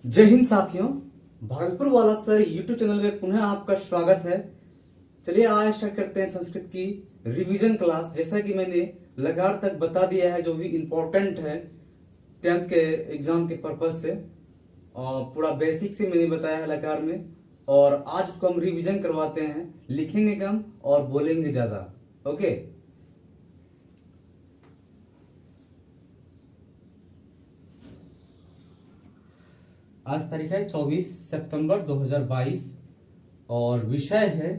जय हिंद साथियों। भागलपुर वाला सर यूट्यूब चैनल में पुनः आपका स्वागत है। चलिए आज स्टार्ट करते हैं संस्कृत की रिवीजन क्लास। जैसा कि मैंने लगातार तक बता दिया है जो भी इम्पोर्टेंट है 10th के एग्जाम के पर्पज से, और पूरा बेसिक से मैंने बताया है लगातार में। और आज उसको हम रिवीजन करवाते हैं, लिखेंगे कम और बोलेंगे ज्यादा। ओके, आज तारीख है 24 सितंबर 2022 और विषय है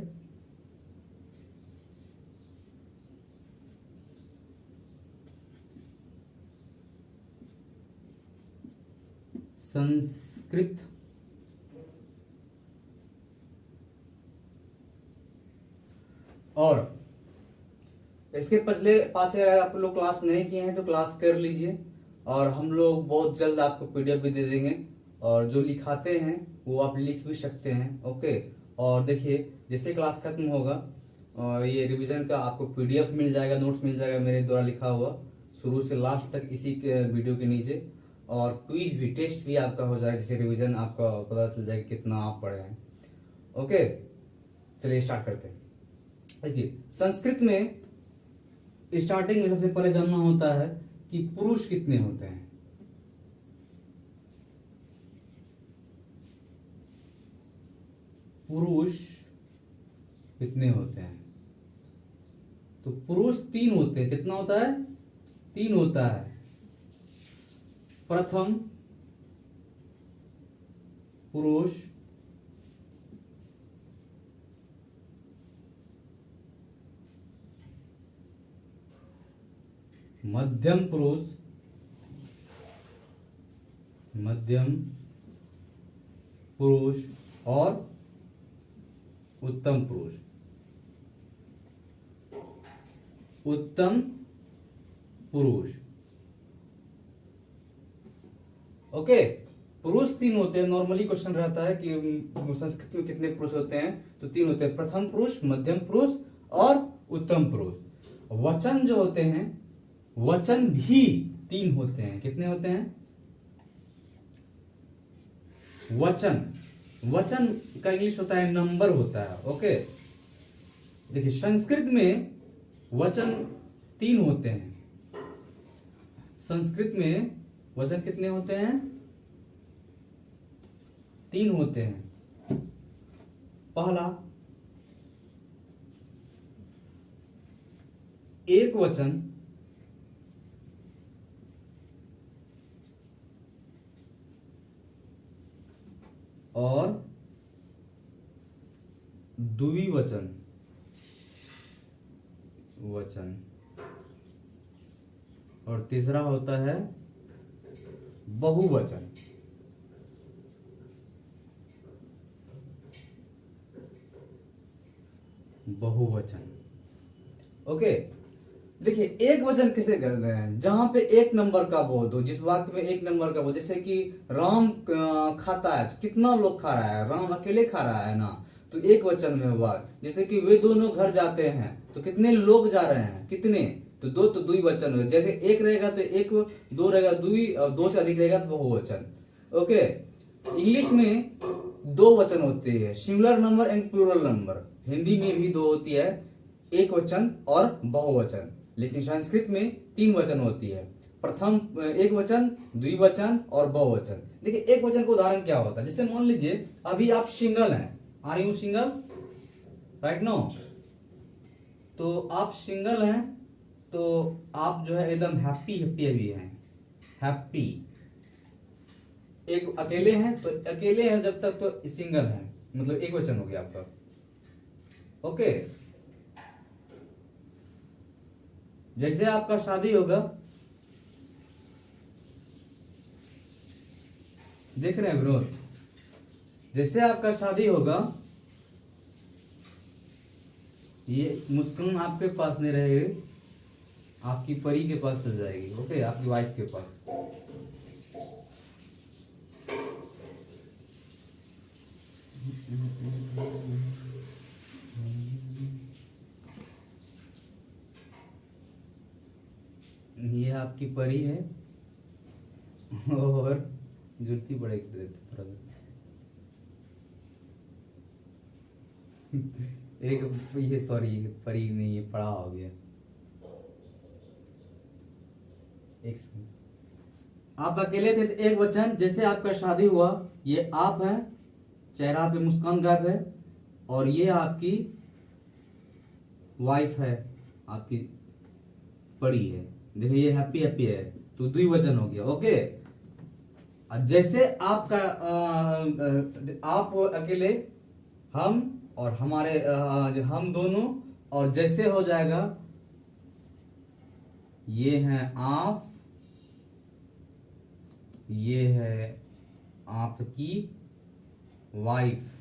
संस्कृत। और इसके पिछले 5 अगर आप लोग क्लास नहीं किए हैं तो क्लास कर लीजिए, और हम लोग बहुत जल्द आपको पीडीएफ भी दे देंगे। और जो लिखाते हैं वो आप लिख भी सकते हैं। ओके, और देखिए जैसे क्लास खत्म होगा और ये रिवीजन का आपको पीडीएफ मिल जाएगा, नोट्स मिल जाएगा मेरे द्वारा लिखा हुआ शुरू से लास्ट तक इसी के वीडियो के नीचे। और क्विज भी, टेस्ट भी आपका हो जाएगा, जिससे रिवीजन आपका पता चल जाएगा कितना आप पढ़े हैं। ओके, चलिए स्टार्ट करते हैं। देखिए संस्कृत में स्टार्टिंग में सबसे पहले जानना होता है कि पुरुष कितने होते हैं। पुरुष कितने होते हैं? तो पुरुष 3 होते हैं। कितना होता है? 3 होता है। प्रथम पुरुष, मध्यम पुरुष, और उत्तम पुरुष। उत्तम पुरुष। ओके, पुरुष 3 होते हैं। नॉर्मली क्वेश्चन रहता है कि संस्कृत में कितने पुरुष होते हैं, तो 3 होते हैं। प्रथम पुरुष, मध्यम पुरुष और उत्तम पुरुष। वचन जो होते हैं, वचन भी 3 होते हैं। कितने होते हैं? वचन का इंग्लिश होता है नंबर होता है। ओके, देखिए संस्कृत में वचन 3 होते हैं। संस्कृत में वचन कितने होते हैं? 3 होते हैं। पहला एक वचन, और द्विवचन वचन, और तीसरा होता है बहुवचन। ओके, देखिए एक वचन किसे कहते हैं? जहां पे एक नंबर का बोध हो, जिस वाक्य में एक नंबर का बोध, जैसे कि राम खाता है तो कितना लोग खा रहा है? राम अकेले खा रहा है ना, तो एक वचन में हुआ। जैसे कि वे दोनों घर जाते हैं तो कितने लोग जा रहे हैं? कितने? तो 2, तो द्विवचन हुआ। जैसे एक रहेगा तो एक, 2 रहेगा द्वि, और 2 से अधिक रहेगा तो बहुवचन। ओके, इंग्लिश में 2 वचन होते हैं, singular number and plural number. Hindi में भी 2 होती है, एक वचन और बहुवचन। लेकिन संस्कृत में 3 वचन होती है। प्रथम एक वचन, द्विवचन और बहुवचन। देखिए एक वचन का उदाहरण क्या होता है? जैसे मान लीजिए अभी आप सिंगल हैं, are you single right no? तो आप सिंगल हैं तो आप जो है एकदम हैप्पी अभी हैं, हैप्पी। एक अकेले हैं तो अकेले हैं जब तक, तो सिंगल हैं, मतलब एक वचन हो गया आपका। ओके, जैसे आपका शादी होगा, देख रहे हैं विनोद? जैसे आपका शादी होगा, ये मुस्कान आपके पास नहीं रहेगी, आपकी परी के पास चल जाएगी। ओके, आपकी वाइफ के पास। ये आपकी परी है और जरूरत ही पड़ेगी तो देते थोड़ा सा। एक ये सॉरी परी नहीं, ये पड़ा हो गया। एक सेकंड। आप अकेले थे तो एक वचन, जैसे आपका शादी हुआ, ये आप है, चेहरा पे मुस्कान गायब है, और ये आपकी वाइफ है, आपकी पड़ी है। देखिए ये हैप्पी हैप्पी है, तो द्विवचन हो गया। ओके, जैसे आपका आप अकेले, हम और हमारे हम दोनों, और जैसे हो जाएगा ये हैं आप, ये है आपकी वाइफ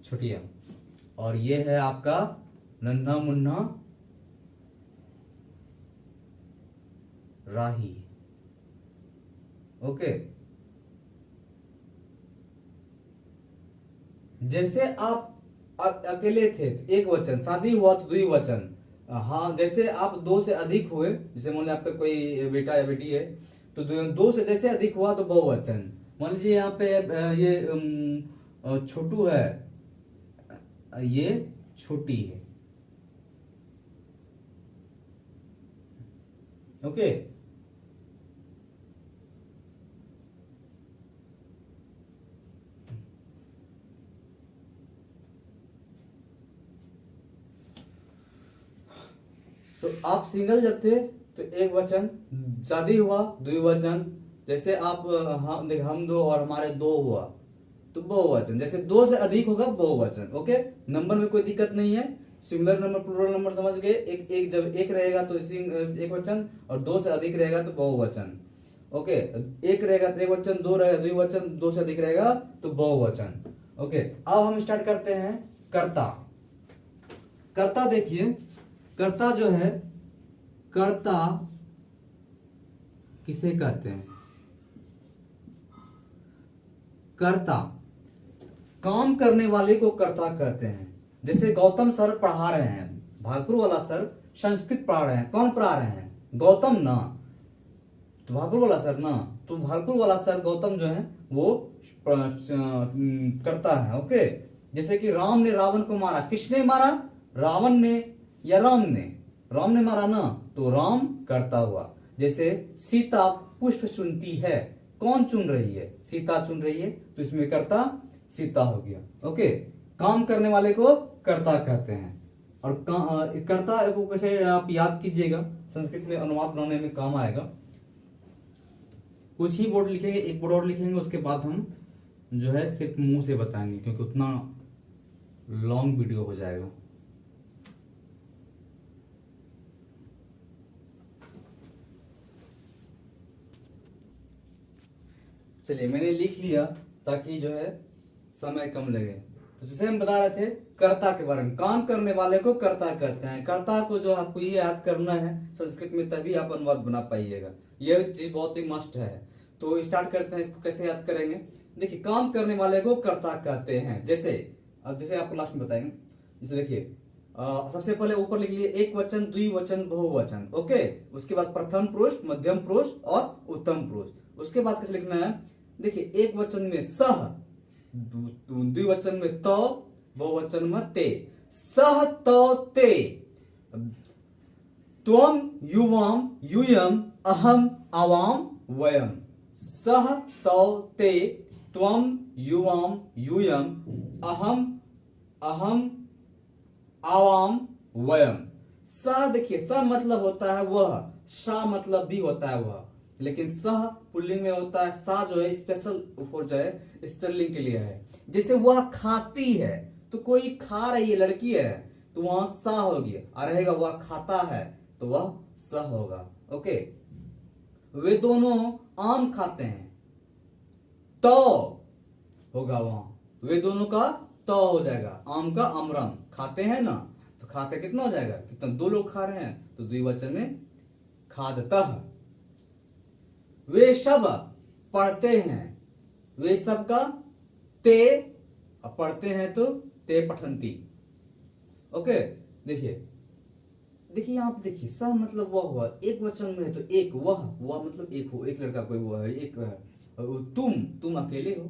छोटिया, और ये है आपका नन्हा मुन्ना राही। ओके, जैसे आप अकेले थे तो एक वचन, शादी हुआ तो द्विवचन। हाँ, जैसे आप दो से अधिक हुए, जैसे मान लीजिए आपका कोई बेटा या बेटी है, तो दो से जैसे अधिक हुआ तो बहुवचन। मान लीजिए यहाँ पे ये छोटू है, ये छोटी है। ओके, तो आप सिंगल जब थे तो एक वचन, शादी हुआ द्विवचन, जैसे आप हम दो और हमारे दो हुआ तो बहुवचन, जैसे दो से अधिक होगा बहुवचन। ओके, नंबर में कोई दिक्कत नहीं है, सिंगुलर नंबर प्लूरल नंबर समझ गए। एक जब एक रहेगा तो एक वचन, और दो से अधिक रहेगा तो बहुवचन। ओके, एक रहेगा तो एक वचन, दो रहेगा द्विवचन, दो से अधिक रहेगा तो बहुवचन। ओके, अब हम स्टार्ट करते हैं कर्ता। कर्ता देखिए, कर्ता जो है, कर्ता किसे कहते हैं? कर्ता, काम करने वाले को कर्ता कहते हैं। जैसे गौतम सर पढ़ा रहे हैं, भागपुर वाला सर संस्कृत पढ़ा रहे हैं, कौन पढ़ा रहे हैं? गौतम ना, तो भागपुर वाला सर ना, तो भागपुर वाला सर गौतम जो है वो करता है। ओके, जैसे कि राम ने रावण को मारा, किसने मारा? रावण ने या राम ने? राम ने मारा ना, तो राम करता हुआ। जैसे सीता पुष्प चुनती है, कौन चुन रही है? सीता चुन रही है, तो इसमें कर्ता सीता हो गया। ओके, काम करने वाले को कर्ता कहते हैं। और कर्ता को कैसे आप याद कीजिएगा, संस्कृत में अनुवाद बनाने में काम आएगा। कुछ ही बोर्ड लिखेंगे, एक बोर्ड और लिखेंगे, उसके बाद हम जो है सिर्फ मुंह से बताएंगे, क्योंकि उतना लॉन्ग वीडियो हो जाएगा। चलिए, मैंने लिख लिया ताकि जो है समय कम लगे। तो जैसे हम बता रहे थे कर्ता के बारे में, काम करने वाले को कर्ता कहते हैं। कर्ता को जो आपको ये याद करना है संस्कृत में, तभी आप अनुवाद बना पाइएगा। यह चीज बहुत ही मस्ट है। तो स्टार्ट करते हैं, इसको कैसे याद करेंगे। देखिए, काम करने वाले को कर्ता कहते हैं। जैसे अब जैसे आपको लास्ट में बताएंगे, जैसे देखिए सबसे पहले ऊपर लिख लिए एक वचन, द्विवचन, बहुवचन। ओके, उसके बाद प्रथम पुरुष, मध्यम पुरुष और उत्तम पुरुष। उसके बाद कैसे लिखना है? देखिए, एक वचन में सह, द्विवचन में तो, बहुवचन में ते। सह तो ते, त्वम युवाम यूयम अहम आवाम वयम। सह तो ते, त्वम युवाम यूयम अहम अहम आवाम वयम। स देखिए, स मतलब होता है वह, सा मतलब भी होता है वह, लेकिन सह पुल्लिंग में होता है। सा जो है स्पेशल फॉर जो है स्त्रीलिंग के लिए है। जैसे वह खाती है, तो कोई खा रही है, लड़की है, तो वहां सा हो गया, और रहेगा वह खाता है, तो वह स होगा। ओके, वे दोनों आम खाते हैं, तो होगा वहां, वे दोनों का तो हो जाएगा। आम का अमरम, खाते हैं ना, तो खाते कितना हो जाएगा? कितना? दो लोग खा रहे हैं, तो द्विवचन में खादतः। वे सब पढ़ते हैं, वे सब का ते, पढ़ते हैं तो ते पठंती। ओके, देखिए देखिए यहाँ पे देखिए स मतलब वह हुआ, एक वचन में है तो एक, वह मतलब एक हो, एक लड़का कोई वह है, एक तुम अकेले हो।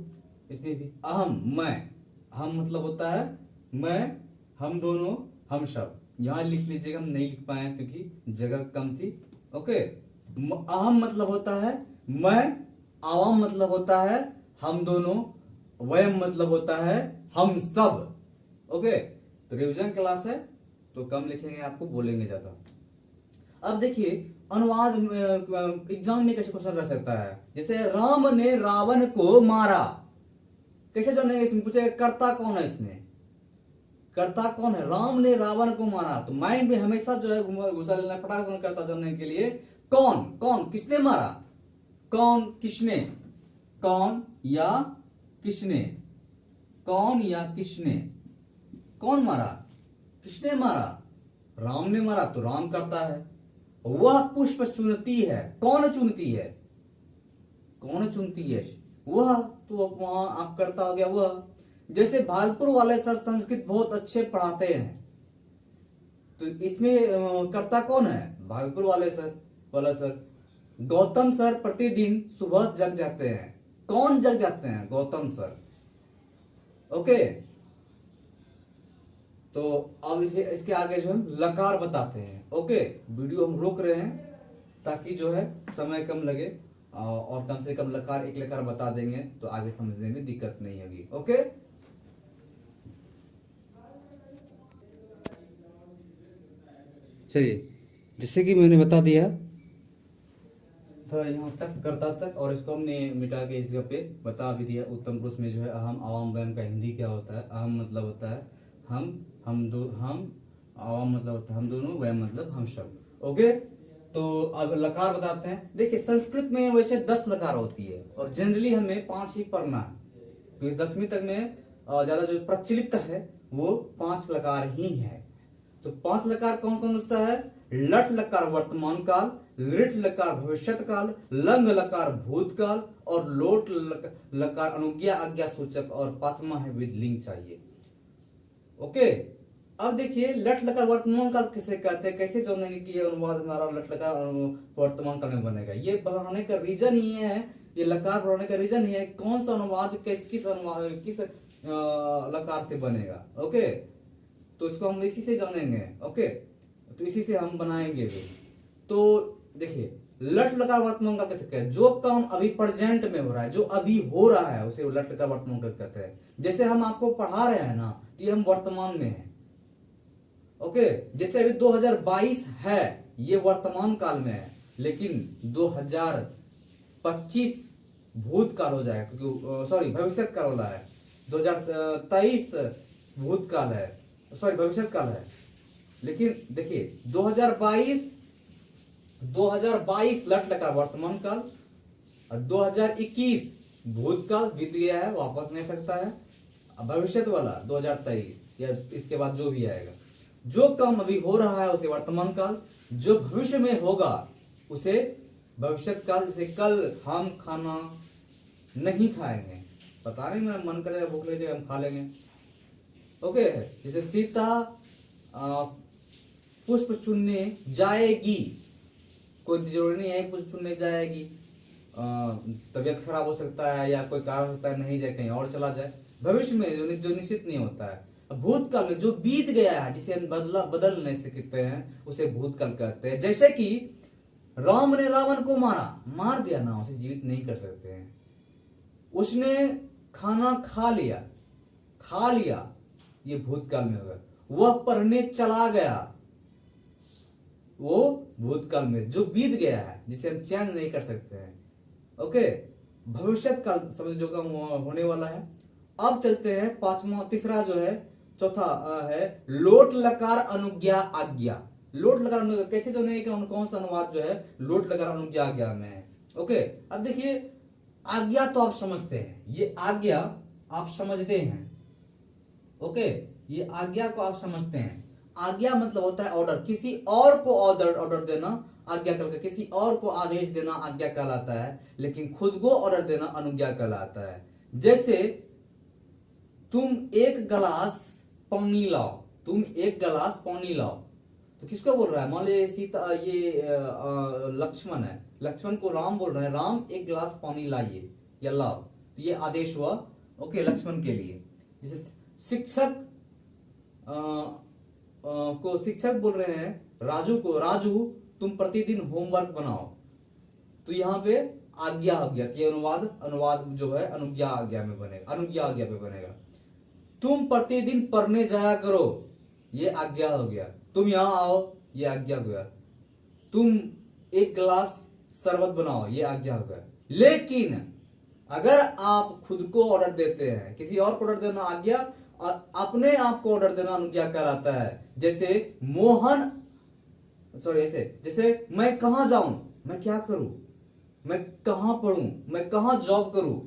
इसमें भी अहम, मैं, हम मतलब होता है मैं, हम दोनों, हम सब। यहाँ लिख लीजिएगा, हम नहीं लिख पाए क्योंकि जगह कम थी। ओके, अहम मतलब होता है मैं, आवाम मतलब होता है हम दोनों, वयम मतलब होता है हम सब। ओके, तो रिवीजन क्लास है तो कम लिखेंगे, आपको बोलेंगे ज्यादा। अब देखिए अनुवाद एग्जाम में कैसे क्वेश्चन रह सकता है, जैसे राम ने रावण को मारा, कैसे जानेंगे इसमें, पूछे कर्ता कौन है, इसमें कर्ता कौन है, राम ने रावण को मारा, तो माइंड में हमेशा जो है घुसा लेना फटाक से कर्ता जानने के लिए, कौन कौन किसने मारा, कौन किसने, कौन या किसने, कौन या किसने, कौन मारा, किसने मारा, राम ने मारा तो राम करता है। वह पुष्प चुनती है, कौन चुनती है, कौन चुनती है, वह, तो वहां आप करता हो गया वह। जैसे भागलपुर वाले सर संस्कृत बहुत अच्छे पढ़ाते हैं, तो इसमें करता कौन है, भागलपुर वाले सर, वाला सर। गौतम सर प्रतिदिन सुबह जग जाते हैं, कौन जग जाते हैं, गौतम सर। ओके, तो अब इसे इसके आगे जो हम लकार बताते हैं। ओके, वीडियो हम रोक रहे हैं ताकि जो है समय कम लगे, और कम से कम लकार, एक लकार बता देंगे तो आगे समझने में दिक्कत नहीं होगी। ओके, चलिए, जैसे कि मैंने बता दिया था यहाँ तक, कर्ता तक, और इसको हमने मिटा के इस जगह पे बता भी दिया। उत्तम पुरुष में जो है अहम आवाम वयम का हिंदी क्या होता है, अहम मतलब होता है हम, आवाम मतलब होता है हम दोनों, वयम मतलब हम सब। ओके, तो अब लकार बताते हैं। देखिए संस्कृत में वैसे 10 लकार होती है और जनरली हमें 5 ही पढ़ना है, क्योंकि 10वीं तक में ज्यादा जो प्रचलित है वो 5 लकार ही है। तो 5 लकार कौन कौन सा है, लट लकार वर्तमान काल, लिट लकार भविष्यत काल, लंग लकार भूतकाल, और लोट लकार अनुज्ञा आज्ञा सूचक, और 5वां है विद लिंग चाहिए। ओके, अब देखिए लट लकार वर्तमान काल किसे कहते हैं, कैसे जानेंगे कि ये अनुवाद हमारा लट लकार वर्तमान काल में बनेगा। ये बढ़ाने का रीजन ही है, ये लकार बढ़ाने का रीजन ही है कौन सा अनुवाद किस अनुवाद किस लकार से बनेगा। ओके, तो इसको हम इसी से जानेंगे। ओके, तो इसी से हम बनाएंगे भी। तो देखिए लट लकार वर्तमान काल कैसे कहते हैं, जो काम अभी प्रेजेंट में हो रहा है, जो अभी हो रहा है उसे लट लकार वर्तमान काल कहते हैं। जैसे हम आपको पढ़ा रहे हैं ना, तो ये हम वर्तमान में है। ओके, जैसे अभी 2022 है, ये वर्तमान काल में है, लेकिन 2025 भूतकाल हो जाएगा, क्योंकि सॉरी भविष्य काल हो रहा है, 2023 भूतकाल है, सॉरी भविष्य काल है। लेकिन देखिए 2022 लट लकार वर्तमान काल, और 2021 भूतकाल बीत गया है, वापस नहीं सकता है। भविष्य वाला 2023 या इसके बाद जो भी आएगा, जो काम अभी हो रहा है उसे वर्तमान काल, जो भविष्य में होगा उसे भविष्य काल। जैसे कल हम खाना नहीं खाएंगे, पता नहीं मेरा मन करेगा, भूख लगेगा, हम खा लेंगे। ओके, जैसे सीता पुष्प चुनने जाएगी, कोई जरूरी नहीं है पुष्प चुनने जाएगी, तबीयत खराब हो सकता है या कोई कारण होता है, नहीं जाए कहीं और चला जाए। भविष्य में जो निश्चित नहीं होता है। भूतकाल में जो बीत गया है, जिसे हम बदल नहीं सकते हैं, उसे भूतकाल कहते हैं। जैसे कि राम ने रावण को मार दिया ना, उसे जीवित नहीं कर सकते हैं। उसने खाना खा लिया, ये भूतकाल में होगा। वह पढ़ने चला गया, वो भूतकाल में जो बीत गया है, जिसे हम चेंज नहीं कर सकते हैं। ओके, भविष्य काल समझ जो काम होने वाला है। अब चलते हैं तीसरा जो है, चौथा है लोट लकार अनुज्ञा आज्ञा। लोट लकार अनुज्ञा कैसे जो नहीं, कौन सा अनुवाद जो है लोट लकार अनुज्ञा आज्ञा में है। ओके, अब देखिए आज्ञा तो आप समझते हैं, ये आज्ञा आप समझते हैं। ओके, ये आज्ञा को आप समझते हैं। आज्ञा मतलब होता है ऑर्डर, किसी और को ऑर्डर देना आज्ञा कहलाता है, किसी और को आदेश देना आज्ञा कहलाता है, लेकिन खुद को ऑर्डर देना अनुज्ञा कहलाता है। जैसे तुम एक गिलास पानी लाओ, तो किसको बोल रहा है? मान लीजिए सीता, ये लक्ष्मण है, लक्ष्मण को राम बोल रहे हैं, राम एक गिलास पानी लाइए या लाओ, तो ये आदेश हुआ, ओके, लक्ष्मण के लिए। जैसे शिक्षक को शिक्षक बोल रहे हैं राजू को, राजू तुम प्रतिदिन होमवर्क बनाओ, तो यहाँ पे आज्ञा आ गया, ये अनुवाद, अनुवाद जो है अनुज्ञा आज्ञा में बनेगा, अनुज्ञा आज्ञा पे बनेगा। तुम प्रतिदिन पढ़ने जाया करो, ये आज्ञा हो गया। तुम यहाँ आओ, ये आज्ञा हो गया। तुम एक गिलास शरबत बनाओ, ये आज्ञा हो गया। लेकिन अगर आप खुद को ऑर्डर देते हैं, किसी और को ऑर्डर देना आज्ञा, और अपने आप को ऑर्डर देना अनुज्ञा कहलाता है। जैसे मोहन, सॉरी, ऐसे जैसे मैं कहां जाऊं, मैं क्या करूं, मैं कहां पढ़ूं, मैं कहां जॉब करूं,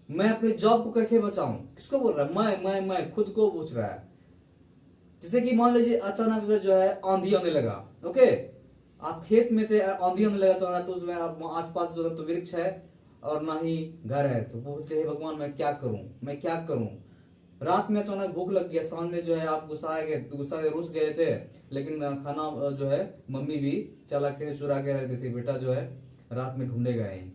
मैं अपने जॉब को कैसे बचाऊं, किसको बोल रहा है? मैं खुद को पूछ रहा है। जैसे कि मान लीजिए अचानक अगर जो है आंधी आने लगा, ओके, आप खेत में थे, आंधी आने लगा अचानक, तो उसमें आप आसपास जो है तो वृक्ष है और ना ही घर है, तो बोलते हैं भगवान मैं क्या करूं, मैं क्या करूं। रात में अचानक भूख लग गया, शाम में जो है आप गुस्सा रुस गए थे, लेकिन खाना जो है मम्मी भी चला के चुरा के रख देती, बेटा जो है रात में ढूंढे गए हैं,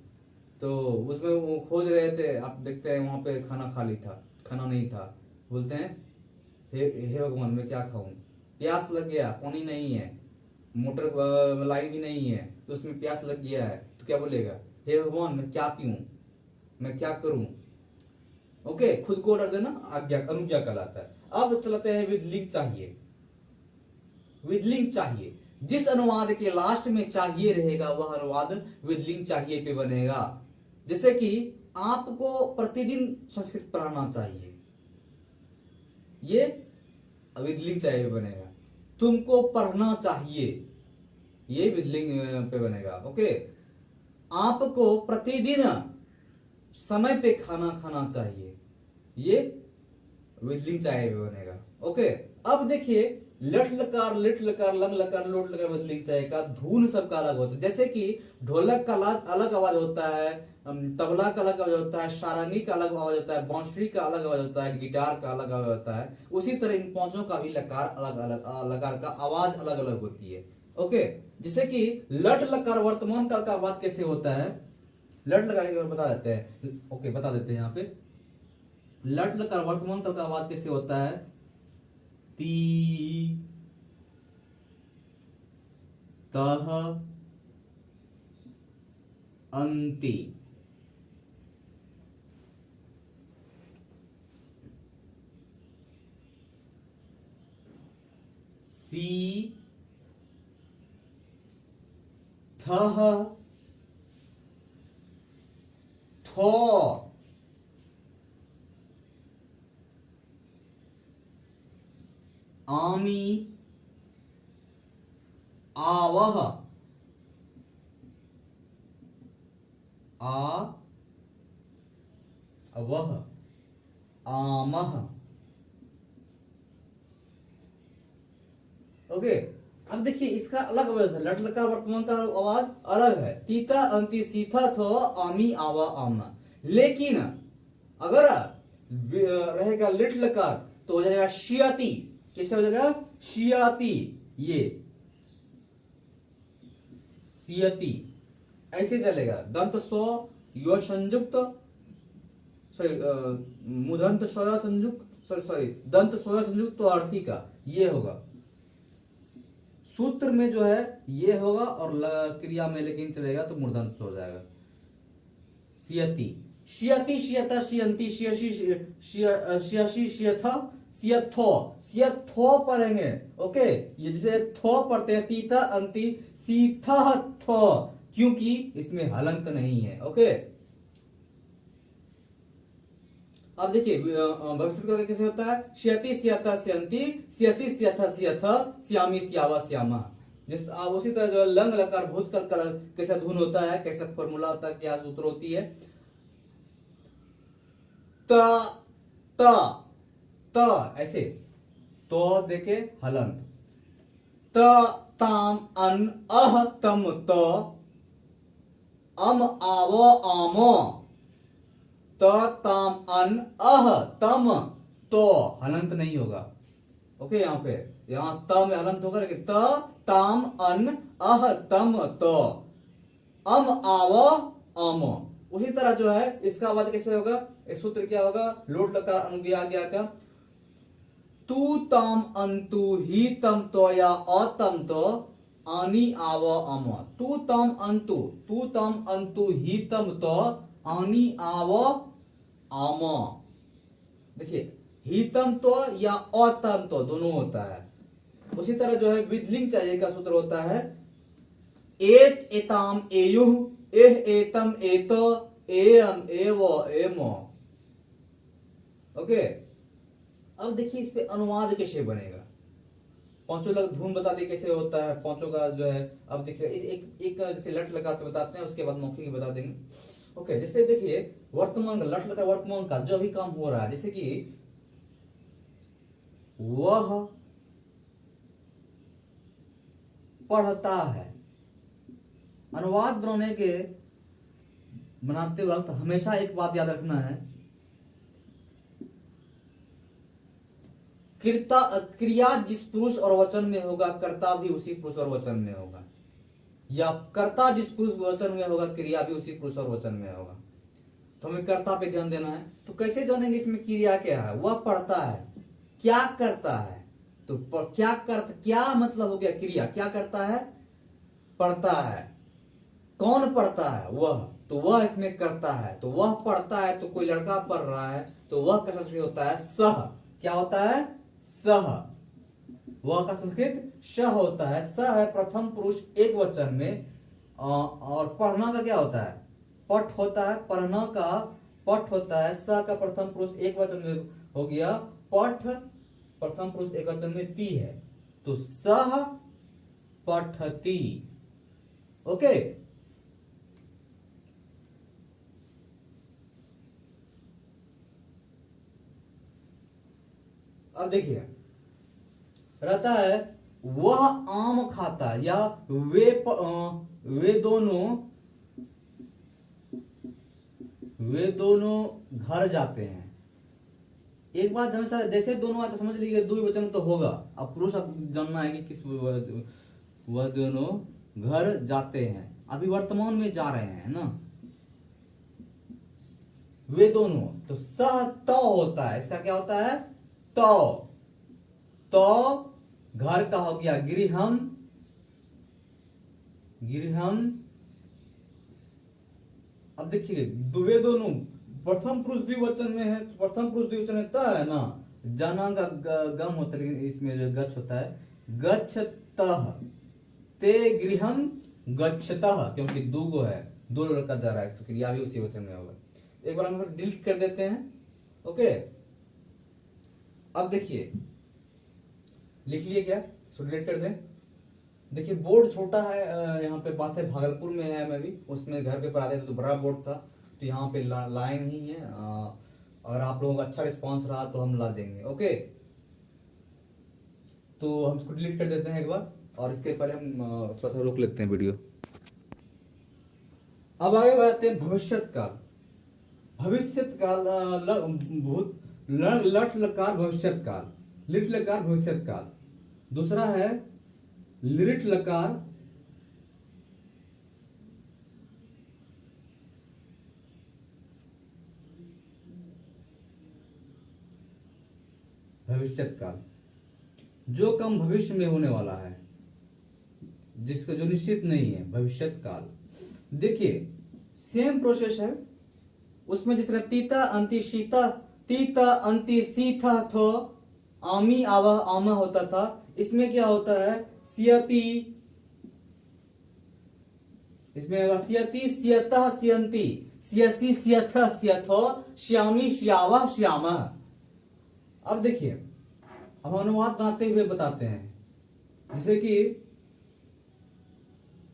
तो उसमें वो खोज रहे थे, आप देखते हैं वहां पे खाना खाली था, खाना नहीं था, बोलते हैं हे भगवान मैं क्या खाऊं, प्यास लग गया, पानी नहीं है, मोटर लाइन भी नहीं है, तो उसमें प्यास लग गया है, तो क्या बोलेगा? हे भगवान मैं क्या पीऊं, मैं क्या करूं। ओके, खुद को ऑर्डर देना आज्ञा, अनुज्ञा कहलाता है। अब चलते हैं विद लिंक चाहिए। विद लिंक चाहिए, जिस अनुवाद के लास्ट में चाहिए रहेगा वह अनुवाद विद लिंक चाहिए पे बनेगा। जैसे कि आपको प्रतिदिन संस्कृत पढ़ाना चाहिए, ये विद लिंक चाहिए पे बनेगा। तुमको पढ़ना चाहिए, ये विद लिंक पे बनेगा। ओके, आपको प्रतिदिन समय पे खाना खाना चाहिए, ये विद लिंक चाहिए पे बनेगा। ओके, अब देखिए लट लकार, लिट लकार, लंग लकार, लोट लकार, विद लिंक चाहिए का धुन सबका अलग होता है। जैसे कि ढोलक का अलग आवाज होता है, तबला का अलग आवाज होता है, सारंगी का अलग आवाज होता है, बांसुरी का अलग आवाज होता है, गिटार का अलग आवाज होता है, उसी तरह इन पांचों का भी लकार अलग अलग, लकार का आवाज अलग अलग होती है। ओके, जैसे कि लट लकार वर्तमान काल का आवाज कैसे होता है, लट लकार के बता देते हैं। ओके, बता देते हैं यहाँ पे लट लकार वर्तमान काल का आवाज कैसे होता है। ती, तह, अंति, सी, थह, थो, आमी, आवह, आ, अवह, आमह। ओके, अब देखिए इसका अलग आवाज है, लट लकार वर्तमान का आवाज अलग है, तीता अंति सीथा थो आमी आवा आमा। लेकिन अगर रहेगा लिट लकार तो हो जाएगा शियाती, कैसे हो जाएगा? शियाती, ये सियती, ऐसे चलेगा। दंत सो यो संयुक्त, सॉरी मुदंत सोया संयुक्त, सॉरी दंत सोया संयुक्त तो आरसी का ये होगा। सूत्र में जो है ये होगा और क्रिया में लेकिन चलेगा तो मूर्धन्य हो जाएगा। सियती, शियती, शियता, शियंती, शियशी, शियशी, शियथा, सियथो, सियथो पढ़ेंगे। ओके, ये जैसे थो पढ़ते हैं, तीथा अंति सीथा थो, क्योंकि इसमें हलंत नहीं है। ओके, अब देखिए भविष्य का कैसे होता है, श्यति सियता सियंती, सियसी सियथा सियथ, श्यामी सियावा श्यामा। जिस आप उसी तरह जो है लंग लकार भूतकाल का कैसा धुन होता है, कैसा फॉर्मूला होता है, क्या सूत्र होती है। त त त ऐसे, तो देखे हलंत, त ताम अन अह तम तो, अम आवो आमो, त ताम अन अह तम तो हलंत नहीं होगा। ओके, यहाँ पे यहाँ त में हलंत होगा, लेकिन त ताम अन अह तम त अम आव अम। उसी तरह जो है इसका आवाज कैसे होगा, एक सूत्र क्या होगा, लोट लकार अनुज्ञा आज्ञा का, तू तम अंतु ही तम तो या अतम तो आनी आव अम। तू तम अंतु ही तम तो आनी आव अम। देखिए हितम तो या अतम तो दोनों होता है। उसी तरह जो है विधलिंग चाहिए का सूत्र होता है एत एताम एयुह एह एतम एतो एयम एवो एमो। ओके, अब देखिए इस पे अनुवाद कैसे बनेगा, पांचों लग धुन बता दी कैसे होता है पांचों का जो है। अब देखिए एक एक जैसे लट लगा के बताते हैं, उसके बाद मौखिक बता देंगे। ओके, जैसे देखिए वर्तमान का लट लगा, वर्तमान का जो भी काम हो रहा है, जैसे कि वह पढ़ता है। अनुवाद बनाते वक्त हमेशा एक बात याद रखना है, क्रिया जिस पुरुष और वचन में होगा कर्ता भी उसी पुरुष और वचन में होगा, या कर्ता जिस पुरुष वचन में होगा क्रिया भी उसी पुरुष और वचन में होगा। तो हमें कर्ता पे ध्यान देना है। तो कैसे जानेंगे इसमें क्रिया क्या है, वह पढ़ता है, क्या करता है, तो क्या मतलब हो गया क्रिया, क्या करता है, पढ़ता है। कौन पढ़ता है, वह, तो वह इसमें करता है। तो वह पढ़ता है, तो कोई लड़का पढ़ रहा है, तो वह का संस्कृत होता है सह। क्या होता है, सह। वह का संस्कृत श होता है। स है प्रथम पुरुष एक वचन में, और पढ़ना का क्या होता है, पठ होता है। पढ़ना का पठ होता है। स का प्रथम पुरुष एक वचन में हो गया पठ, प्रथम पुरुष एक वचन में पी है, तो सह पठती। ओके, अब देखिए रहता है वह आम खाता, या वे दोनों घर जाते हैं। एक बात हमेशा, जैसे दोनों आते समझ लीजिए द्विवचन तो होगा। अब पुरुष अब जानना है कि किस वह दोनों घर जाते हैं, अभी वर्तमान में जा रहे हैं ना, वे दोनों, तो सह तो होता है। इसका क्या होता है, तो घर का हो गया गृहम, अब देखिए वे दोनों प्रथम पुरुष द्विवचन में है, प्रथम पुरुष द्विवचन में त है ना, जाना का गम होता है, लेकिन इसमें जो गच्छ होता है गच्छतः, ते गृहम गच्छतः, क्योंकि दो गो है, दो लड़का जा रहा है, तो क्रिया भी उसी वचन में होगा। एक बार हम डिलीट कर देते हैं। ओके, अब देखिए लिख लिए क्या, इसको डिलीट कर दें। देखिए बोर्ड छोटा है, यहाँ पे बात है भागलपुर में है, मैं भी उसमें घर पे पढ़ाते थे तो बड़ा बोर्ड था, तो यहाँ पे लाइन ही है। और आप लोगों का अच्छा रिस्पांस रहा तो हम ला देंगे। ओके, तो हम इसको डिलीट कर देते हैं एक बार, और इसके पहले हम थोड़ा सा रोक लेते हैं वीडियो। अब आगे बढ़ते हैं भविष्यत काल। भविष्यत काल, लट लकार भविष्यत काल, लिट लकार भविष्यत काल। दूसरा है लिट लकार भविष्यत काल, जो कम भविष्य में होने वाला है, जिसका जो निश्चित नहीं है, भविष्यत काल। देखिए सेम प्रोसेस है उसमें, जिस तरह तीता अंति शीता, तीता अंति सीथा थो, आमी आवा आमा होता था, इसमें क्या होता है सियति, इसमें सियति सियतः सियंती, सियसी सियथ सियथो, श्यामी श्यावा श्यामा। अब देखिए हम अनुवाद बनाते हुए बताते हैं, जैसे कि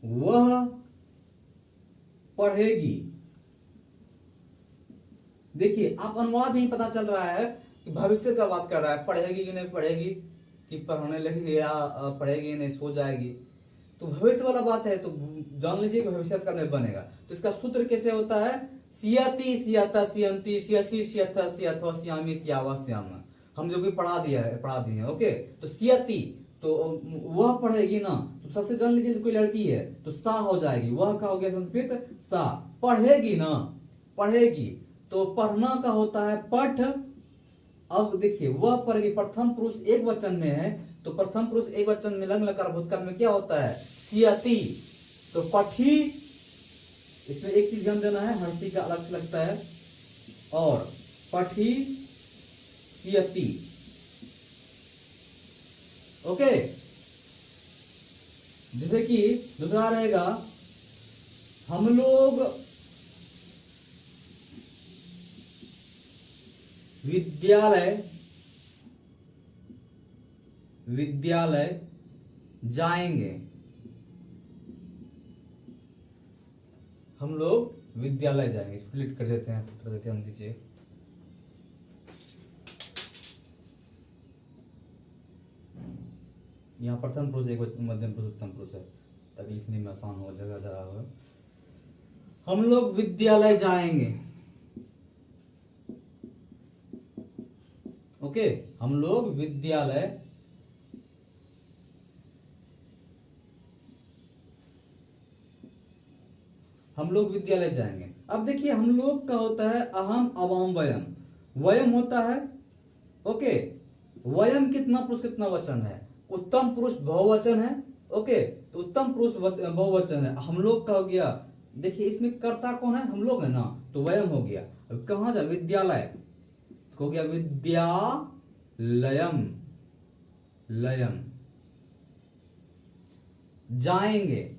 वह पढ़ेगी। देखिए आप अनुवाद नहीं पता चल रहा है कि भविष्य का बात कर रहा है, पढ़ेगी कि नहीं पढ़ेगी, कि पढ़ने लगेगी या पढ़ेगी नहीं सो जाएगी, तो भविष्य वाला बात है, तो जान लीजिए कि भविष्य का नहीं बनेगा। तो इसका सूत्र कैसे होता है, सियति सियता सियंती, सियसी सियथा सियथो, श्यामी श्यावा श्यामा। हम जो भी पढ़ा दिए हैं। ओके, तो सियति तो वह पढ़ेगी ना, तो सबसे जान लीजिए कोई लड़की है तो सा हो जाएगी, वह का हो गया संस्कृत सा। पढ़ेगी ना, पढ़ेगी, तो पढ़ना का होता है पठ। अब देखिए वह पढ़ेगी, प्रथम पुरुष एक वचन में है, तो प्रथम पुरुष एक वचन में लंग लकार भूतकाल में क्या होता है, सियति। तो पठी, इसमें एक चीज ध्यान देना है, हंसी का अलग से लगता है, और पठी सियति। ओके, जैसे कि दूसरा रहेगा, हम लोग विद्यालय विद्यालय जाएंगे, हम लोग विद्यालय जाएंगे। स्प्लिट कर देते हैं, कर देते हैं हम, दीजिए। यहाँ प्रथम पुरुष एक मध्यम पुरुष उत्तम पुरुष है, ताकि लिखने में आसान हो, जगह जगह हो। हम लोग विद्यालय जाएंगे, ओके, हम लोग विद्यालय जाएंगे। अब देखिए हम लोग का होता है अहम अवाम वयम, वयम होता है, ओके, वयम कितना पुरुष कितना वचन है, उत्तम पुरुष बहुवचन है, ओके, तो उत्तम पुरुष बहुवचन है। हम लोग का हो गया, देखिए इसमें कर्ता कौन है, हम लोग है ना, तो वयम हो गया। अब कहां जाए, विद्यालय हो गया विद्यालयम, लयम। जाएंगे,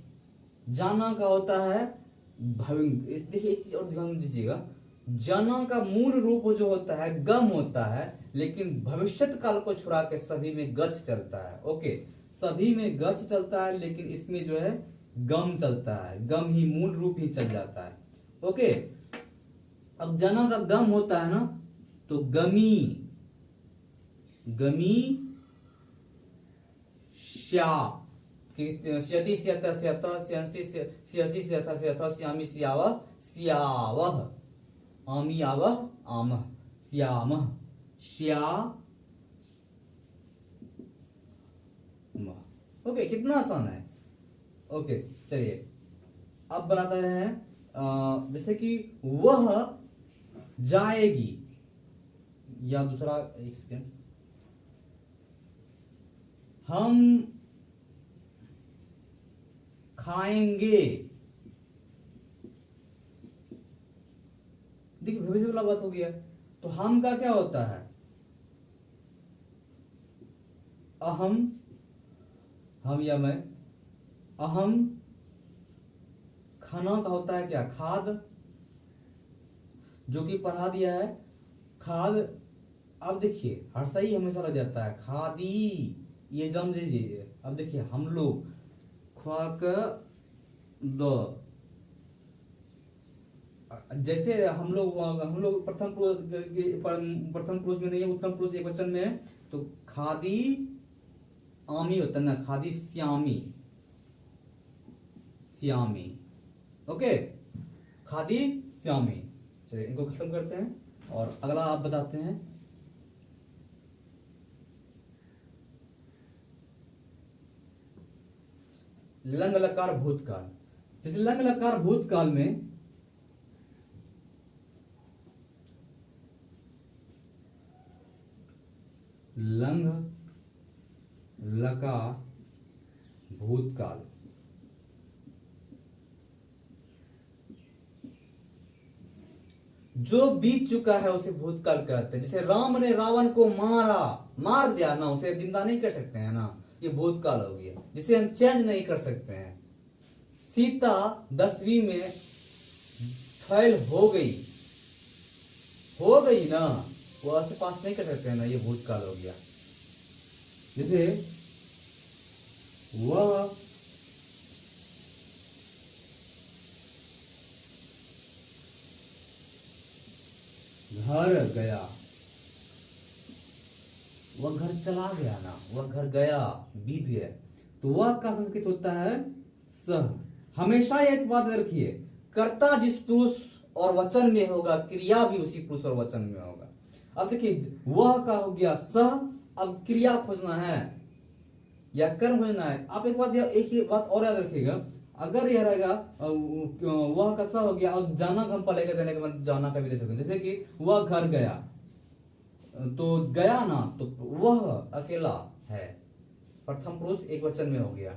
जाना का होता है देखिए एक चीज और ध्यान दीजिएगा, जाना का मूल रूप जो होता है गम होता है, लेकिन भविष्यत काल को छुड़ा के सभी में गच चलता है, ओके, सभी में गच चलता है, लेकिन इसमें जो है गम चलता है, गम ही मूल रूप ही चल जाता है, ओके। अब जाना का गम होता है ना, तो गमी, गमी श्या, श्यति श्यत श्यत श्यंसी श्यसी श्यथ श्यथ श्यामी श्यावह श्यावह, आमी आवह आमह, श्यामह श्यामह। ओके, कितना आसान है। ओके चलिए अब बनाते हैं, जैसे कि वह जाएगी, या दूसरा, एक सेकेंड, हम खाएंगे। देखिए भविष्य वाला बात हो गया, तो हम का क्या होता है, अहम, हम या मैं, अहम। खाना का होता है क्या, खाद, जो कि पढ़ा दिया है, खाद। अब देखिए हर सही हमेशा रह जाता है, खादी, ये जम दीजिए। अब देखिए हम लोग ख्वाक दो, जैसे हम लोग प्रथम पुरुष में नहीं है, उत्तम पुरुष एक वचन में है, तो खादी आमी होता है ना, खादी श्यामी, श्यामी, ओके, खादी श्यामी। चलिए इनको खत्म करते हैं और अगला आप बताते हैं। लंग लकार भूतकाल, जैसे लंग लकार भूतकाल में लंग लकार भूतकाल, जो बीत चुका है उसे भूतकाल कहते हैं। जैसे राम ने रावण को मार दिया ना, उसे जिंदा नहीं कर सकते हैं ना, ये भूतकाल हो गया, जिसे हम चेंज नहीं कर सकते हैं। सीता 10वीं में फेल हो गई ना, वो ऐसे पास नहीं कर सकते हैं ना, ये भूतकाल हो गया। जैसे वह घर गया, वह घर चला गया ना, वह घर गया, बीत गया, तो वह का संस्कृत होता है सह। हमेशा एक बात रखिए, कर्ता जिस पुरुष और वचन में होगा, क्रिया भी उसी पुरुष और वचन में होगा। अब देखिए वह का हो गया सह, अब क्रिया खोजना है, या कर्म होना है। आप एक बात एक ही बात और याद रखिएगा, अगर यह रहेगा वह कैसा हो गया और जाना का हम पहले देने के बाद जाना का भी दे सकते हैं, जैसे कि वह घर गया, तो गया ना, तो वह अकेला है, प्रथम पुरुष एक वचन में हो गया,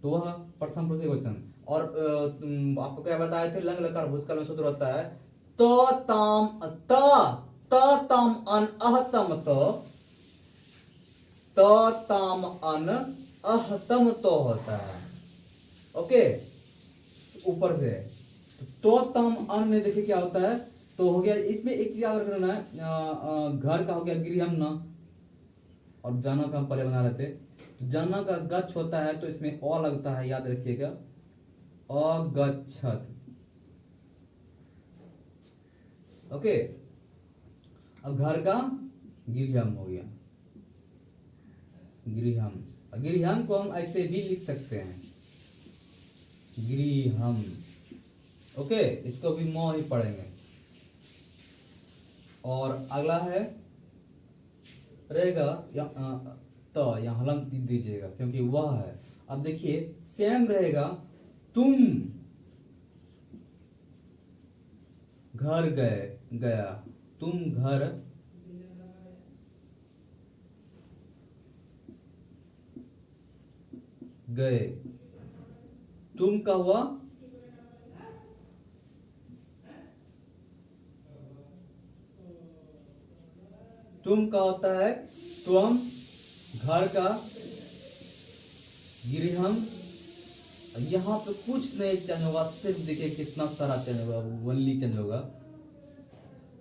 तो वह प्रथम पुरुष एक वचन। और आपको क्या बताए थे, लंग लकार भूतकाल में सूत्र होता है त ताम ताम अन अहतम त ताम अन अहतम तो होता है। ओके, ऊपर से तो ताम अन में देखिए क्या होता है, तो हो गया। इसमें एक चीज याद रखना है, घर का हो गया गृहम न, और जाना का हम पहले बना रहे थे, तो जाना का गच्छ होता है तो इसमें अ लगता है, याद रखिएगा, अगच्छत। ओके, अब घर का गृहम हो गया, गृहम। गृहम को हम ऐसे भी लिख सकते हैं, गृहम। ओके, इसको भी म ही पढ़ेंगे। और अगला है रहेगा तो यहाँ हलंत दीजिएगा क्योंकि वह है। अब देखिए सेम रहेगा, तुम घर गया, तुम घर गए, तुम का हुआ तुम का होता है त्वम, घर का गृहम। यहां पे कुछ नहीं चेंज होगा, सिर्फ देखिए कितना सारा चेंज होगा, वनली चेंज होगा।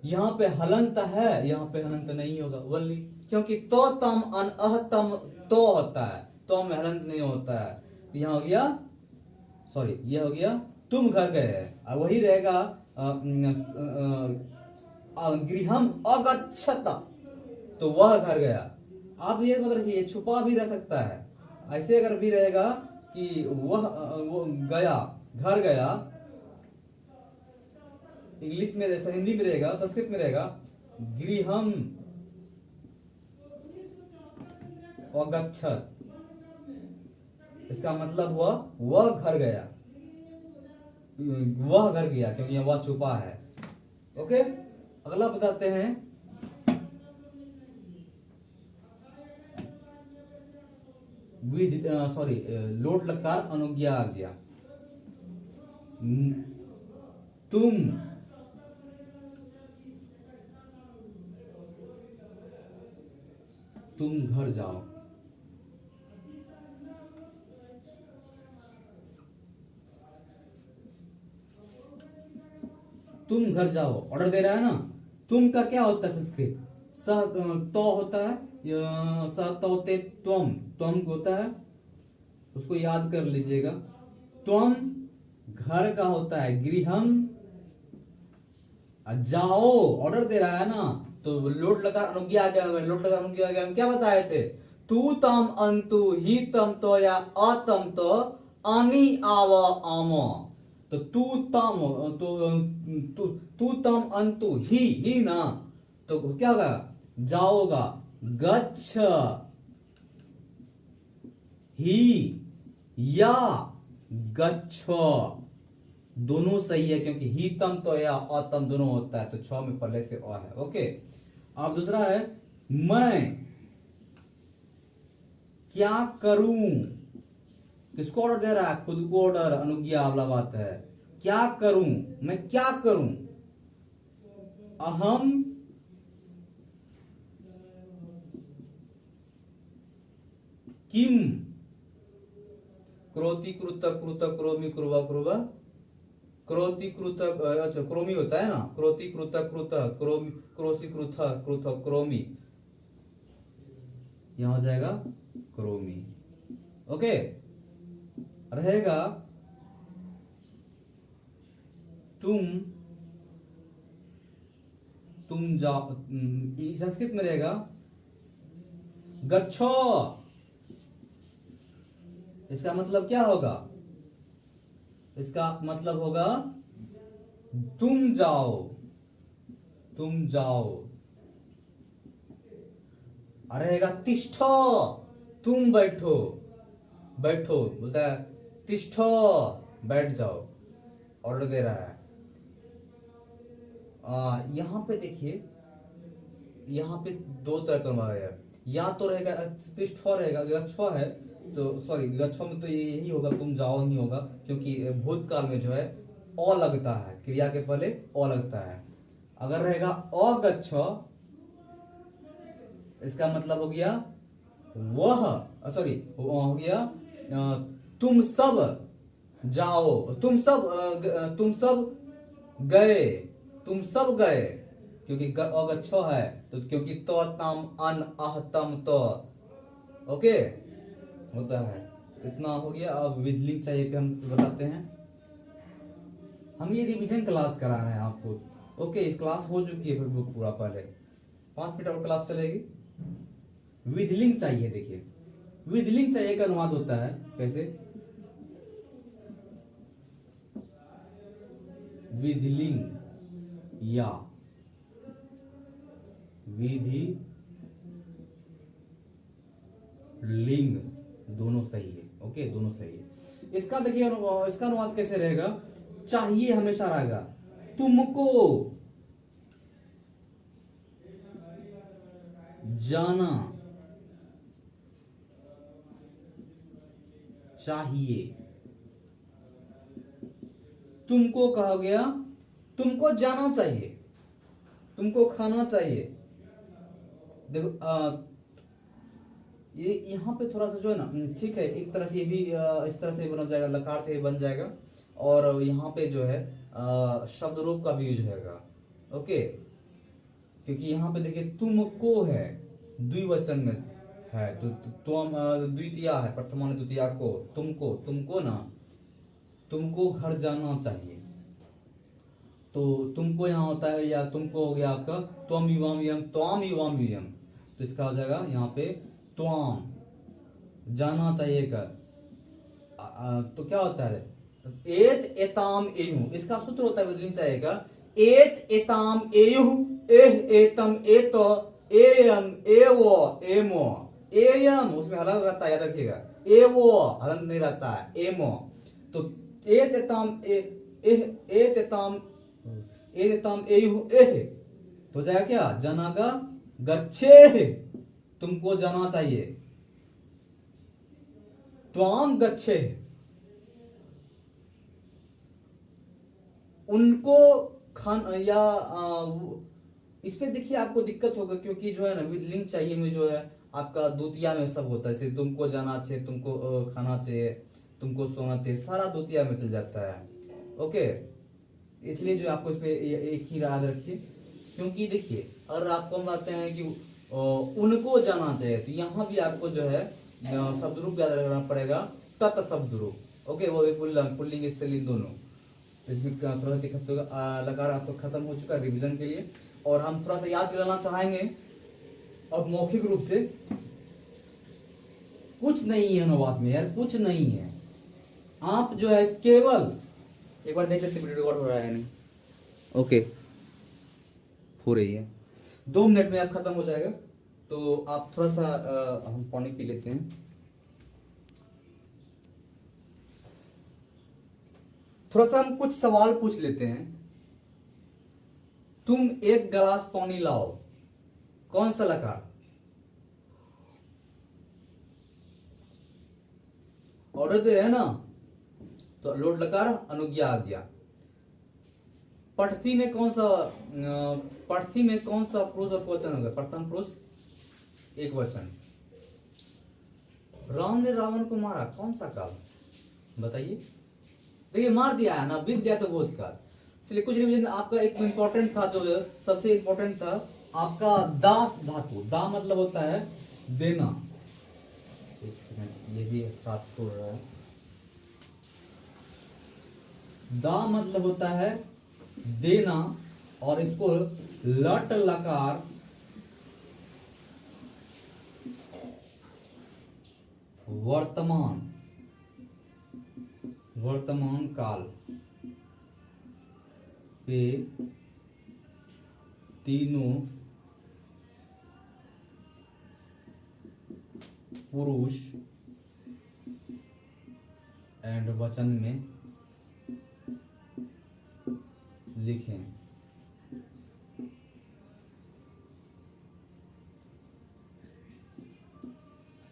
यहाँ पे हलंत है, यहाँ पे हलंत नहीं होगा, वनली, क्योंकि तो तम अन अहतम तो होता है, तो में हलंत नहीं होता है। यहाँ हो गया, सॉरी, ये हो गया तुम घर गए, और वही रहेगा गृहम अगच्छत, तो वह घर गया। आप ये मतलब ये छुपा भी रह सकता है, ऐसे अगर भी रहेगा कि वो गया, घर गया, इंग्लिश में जैसा हिंदी में रहेगा, संस्कृत में रहेगा गृहम अगच्छत, इसका मतलब हुआ वह घर गया, वह घर गया, क्योंकि वह छुपा है। ओके, अगला बताते हैं, सॉरी, लोट लकार अनुज्ञा आ गया, तुम घर जाओ, तुम घर जाओ, ऑर्डर दे रहा है ना। तुम का क्या होता है संस्कृत, स तो होता है, स तो ते त्वम, त्वम होता है, उसको याद कर लीजिएगा। त्वम घर का होता है गृहम, जाओ ऑर्डर दे रहा है ना, तो लोट लगा अनुज्ञा आ गया, लोट लगा अनुज्ञा आ गया। हम क्या बताए थे, तू तम अंतु ही तम तो या अतम तो अनि आव आम, तो तू तम, तो तू तम अंतु ही ना, तो क्या होगा, जाओगा, गच्छ ही या गच्छ, दोनों सही है, क्योंकि ही तम तो या अतम दोनों होता है, तो 6 में पहले से अ है। ओके, अब दूसरा है, मैं क्या करूं, किसको ऑर्डर दे रहा है, खुद को ऑर्डर, अनुज्ञा वाला बात है। क्या करूं, मैं क्या करूं, अहम किम क्रोति कृत कृत क्रोमी क्रुवा क्रुवा, क्रोति कृत, अच्छा क्रोमी होता है ना, क्रोति कृत कृत क्रोमी, क्रोसी कृत कृत क्रोमी, यहां हो जाएगा क्रोमी। ओके, रहेगा तुम जाओ, संस्कृत में रहेगा गच्छो, इसका मतलब क्या होगा, इसका मतलब होगा तुम जाओ, तुम जाओ। रहेगा तिष्ठो, तुम बैठो, बैठो, बोलता है तिष्ठो, बैठ जाओ, ऑर्डर दे रहा है। यहाँ पे देखिए, यहाँ पे दो तरह का मारा है। या तो रहेगा तिष्ठो रहेगा, गच्छो है तो सॉरी, गच्छो में तो यही होगा, तुम जाओ नहीं होगा, क्योंकि भूतकाल में जो है अ लगता है, क्रिया के पहले अ लगता है। अगर रहेगा अगच्छो, इसका मतलब हो गया वह, सॉरी हो गया तुम सब जाओ, तुम सब गए, तुम सब गए, क्योंकि अगच्छो है तो, क्योंकि तो तम अन अह तम तो, ओके होता है। इतना हो गया। अब विद लिंक चाहिए कि हम बताते हैं। हम ये रिवीजन क्लास करा रहे हैं आपको, ओके। इस क्लास हो चुकी है फिर बुक पूरा, पहले 5 मिनट और क्लास चलेगी। विद लिंक चाहिए, देखिए विद लिंक चाहिए का अनुवाद होता है कैसे, विधि लिंग या विधि लिंग, दोनों सही है, ओके दोनों सही है। इसका देखिए इसका अनुवाद कैसे रहेगा, चाहिए हमेशा रहेगा, तुमको जाना चाहिए, तुमको कहा गया तुमको जाना चाहिए, तुमको खाना चाहिए। देखो ये यहाँ पे थोड़ा सा जो है ना, ठीक है, एक तरह से ये भी इस तरह से बन जाएगा, लकार से बन जाएगा, और यहाँ पे जो है शब्द रूप का भी यूज होगा, ओके। क्योंकि यहाँ पे देखिए तुमको है, द्विवचन में है, तो तुम द्वितीया है, प्रथमा द्वितीया को, तुमको, तुमको ना, तुमको घर जाना चाहिए, तो तुमको यहाँ होता है, या तुमको हो गया आपका त्वम युवाम यम, त्वाम युवाम युयम, तो इसका हो जाएगा यहाँ पे त्वाम, जाना चाहिए कर। तो क्या होता है, एत एताम एयु, इसका सूत्र होता है विधिलिंग चाहिएगा, एत एताम एयु, एह एतम एतो, एयम एवो एमो, एयम उसमें हलन रहता है, याद रखिएगा, एवो हलन नहीं रहता है, एमो। तो एत एताम एह, एत एताम एयु एह, तो जाएगा क्या, जाना का गच्छे, तुमको जाना चाहिए, त्वाम गच्छे, उनको खान या इस पे देखिए आपको दिक्कत होगा, क्योंकि जो है ना विद लिंक चाहिए में जो है आपका द्वितीया में सब होता है, जैसे तुमको जाना चाहिए, तुमको खाना चाहिए, तुमको सोना चाहिए, सारा द्वितीया में चल जाता है, ओके। इसलिए जो आपको इस पे एक ही याद रखिए, क्योंकि देखिए अगर आपको हम बताते हैं कि उनको जाना चाहिए, तो यहाँ भी आपको जो है शब्द रूप याद रखना पड़ेगा, तत् शब्द रूप, ओके। वो भी पुल्लिंग स्त्रीलिंग दोनों, इसमें थोड़ा दिक्कत होगा। लकार आपको खत्म हो चुका है रिवीजन के लिए, और हम थोड़ा सा याद दिलाना चाहेंगे अब मौखिक रूप से। कुछ नहीं है अनुवाद में यार, कुछ नहीं है, आप जो है केवल एक बार देख लेते वीडियो रिकॉर्ड हो रहा है नहीं, ओके हो रही है, 2 मिनट में आप खत्म हो जाएगा, तो आप थोड़ा सा हम पानी पी लेते हैं। थोड़ा सा हम कुछ सवाल पूछ लेते हैं। तुम एक गिलास पानी लाओ, कौन सा लकार, ऑर्डर दे रहे हैं ना, तो लोड लकार अनुज्ञा आ गया। पठती में कौन सा पठती में कौन सा पुरुष और क्वचन होगा, प्रथम पुरुष एक वचन। राम ने रावण को मारा, कौन सा काल, बताइए। देखिए मार दिया है ना, बीत गया तो बहुत काल। चलिए कुछ रिवीजन आपका एक इंपॉर्टेंट था, जो सबसे इंपॉर्टेंट था आपका दास धातु, दा मतलब होता है देना, एक सेकंड ये भी साथ छोड़ रहा है, दा मतलब होता है देना, और इसको लट लकार वर्तमान, वर्तमान काल पे तीनों पुरुष एंड वचन में लिखें।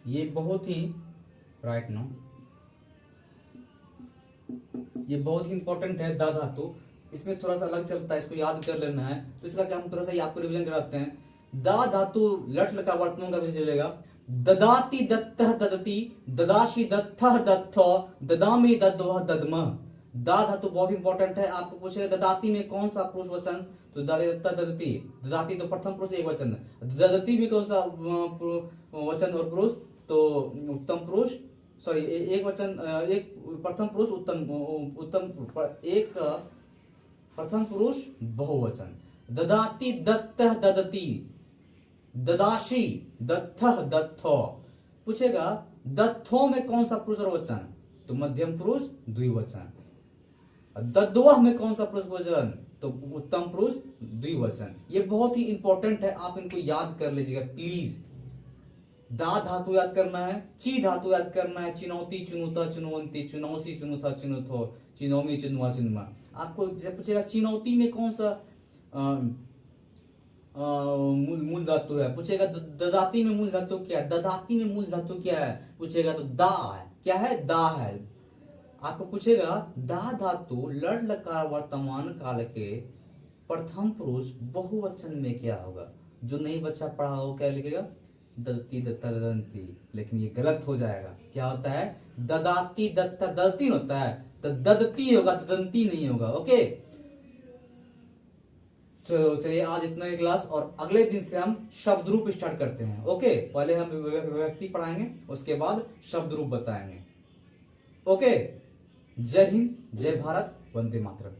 ये बहुत ही राइट नो, ये बहुत ही इंपॉर्टेंट है दा धातु। इसमें थोड़ा सा अलग चलता है, इसको याद कर लेना है। तो इसका क्या, हम थोड़ा सा आपको रिवीजन कराते हैं। दा धातु लट लकार वर्तमान का भी चलेगा। ददाति दत्तः ददति, ददाशी दत्तः दत्थो, ददामि दद्वः दद्मः। दा धातु बहुत इंपॉर्टेंट है। आपको पूछेगा ददाति में कौन सा पुरुष वचन, तो दत्ता ददति। ददाति तो प्रथम पुरुष एक वचन, ददति में कौन सा वचन और पुरुष, तो उत्तम पुरुष, सॉरी एक वचन, एक प्रथम पुरुष एक प्रथम पुरुष बहुवचन। ददाति दत्तः ददति, ददाशी दत्तः दत्थो। पूछेगा दत्थो में कौन सा पुरुष और वचन, तो मध्यम पुरुष द्विवचन। दद्वह में कौन सा पुरुष वचन, तो उत्तम पुरुष द्विवचन। ये बहुत ही इंपॉर्टेंट है, आप इनको याद कर लीजिएगा प्लीज। दा धातु याद करना है, ची धातु याद करना है, चिनौती चुनुता चुनवंती, चुनौसी चुनुथा चुनुथो, चिनौमी चिनुआ चिनुमा। आपको जब पूछेगा चिनौती में कौन सा मूल धातु है, पूछेगा ददाती में मूल धातु क्या है, ददाती में मूल धातु क्या है, पूछेगा तो दा है। क्या है, दा है। आपको पूछेगा दा धातु लड़ लकार वर्तमान काल के प्रथम पुरुष बहुवचन में क्या होगा। जो नहीं बच्चा पढ़ा हो क्या लिखेगा, ददती दत्ता ददंती, लेकिन ये गलत हो जाएगा। क्या होता है, ददाती दत्ता ददती होता है, तो ददती होगा, ददंती नहीं होगा। ओके, तो चलिए आज इतना ही क्लास, और अगले दिन से हम शब्द रूप स्टार्ट करते हैं। ओके, पहले हम व्यक्ति पढ़ाएंगे, उसके बाद शब्द रूप बताएंगे। ओके, जय हिंद, जय भारत, वंदे मातरम।